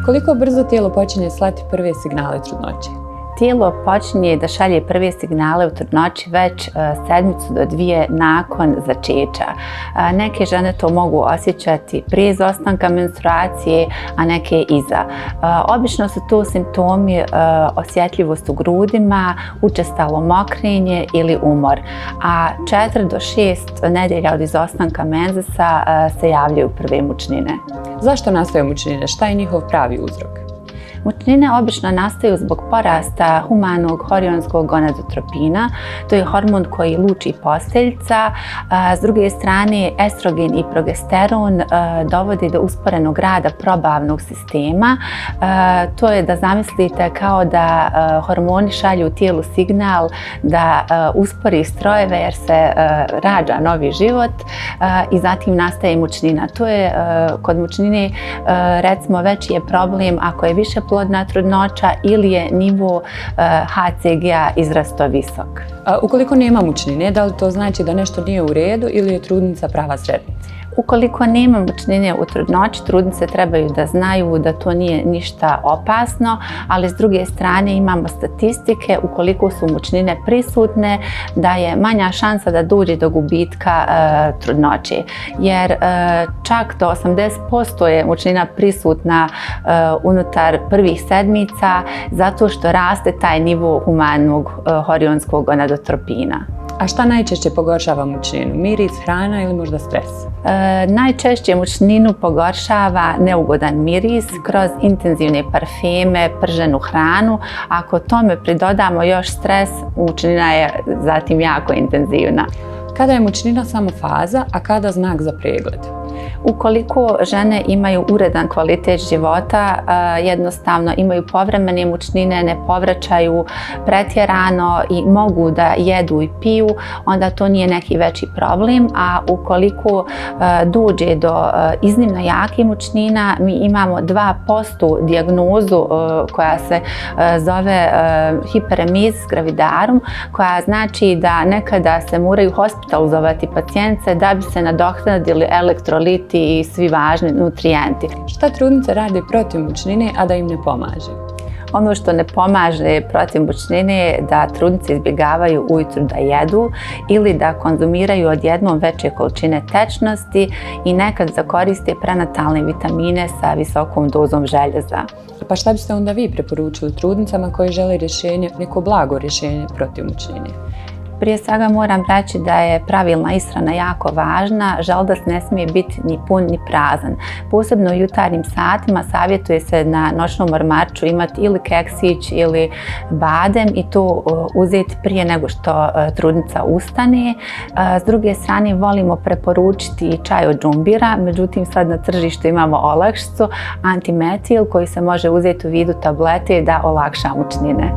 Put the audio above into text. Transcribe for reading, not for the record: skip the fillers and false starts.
Koliko brzo tijelo počinje slati prve signale trudnoće? Tijelo počinje da šalje prve signale u trudnoći već sedmicu do dvije nakon začeća. Neke žene to mogu osjećati prije izostanka menstruacije, a neke iza. Obično su to simptomi osjetljivost u grudima, učestalo mokrenje ili umor. A 4 do 6 nedelja od izostanka menzesa se javljaju prve mučnine. Zašto nastaju mučnine? Šta je njihov pravi uzrok? Mučnine obično nastaju zbog porasta humanog hormonskog gonadotropina. To je hormon koji luči posteljica. S druge strane, estrogen i progesteron dovode do usporenog rada probavnog sistema. To je da zamislite kao da hormoni šalju u tijelu signal da uspori strojeve jer se rađa novi život i zatim nastaje mučnina. To je kod mučnine recimo veći je problem ako je više plodna trudnoća ili je nivo HCG-a izrasto visok. Ukoliko nema mučnine, da li to znači da nešto nije u redu ili je trudnica prava sretnica? Ukoliko nema mučnine u trudnoći, trudnice trebaju da znaju da to nije ništa opasno, ali s druge strane imamo statistike ukoliko su mučnine prisutne da je manja šansa da dođe do gubitka trudnoće. Jer čak do 80% je mučnina prisutna unutar prvih sedmica zato što raste taj nivo humanog hormonskog gonadotropina. A šta najčešće pogoršava mučninu? Miris, hrana ili možda stres? Najčešće mučninu pogoršava neugodan miris kroz intenzivne parfeme, prženu hranu. Ako tome pridodamo još stres, mučnina je zatim jako intenzivna. Kada je mučnina samo faza, a kada znak za pregled? Ukoliko žene imaju uredan kvalitet života, jednostavno imaju povremene mučnine, ne povraćaju pretjerano i mogu da jedu i piju, onda to nije neki veći problem. A ukoliko dođe do iznimno jakih mučnina, mi imamo 2% dijagnozu koja se zove hiperemizis gravidarum, koja znači da nekada se moraju hospitalizovati pacijence da bi se nadoknadili elektroliti i svi važni nutrijenti. Šta trudnice rade protiv mučnine, a da im ne pomaže? Ono što ne pomaže protiv mučnine je da trudnice izbjegavaju ujutru da jedu ili da konzumiraju odjednom veće količine tečnosti i nekad koriste prenatalne vitamine sa visokom dozom željeza. Pa šta biste onda vi preporučili trudnicama koji žele neko blago rješenje protiv mučnine? Prije svega moram reći da je pravilna ishrana jako važna. Želudac ne smije biti ni pun ni prazan. Posebno u jutarnjim satima savjetuje se na noćnom ormarču imati ili keksić ili badem i to uzeti prije nego što trudnica ustane. S druge strane volimo preporučiti čaj od džumbira, međutim sad na tržištu imamo olakšicu antimetil koji se može uzeti u vidu tablete da olakša mučnine.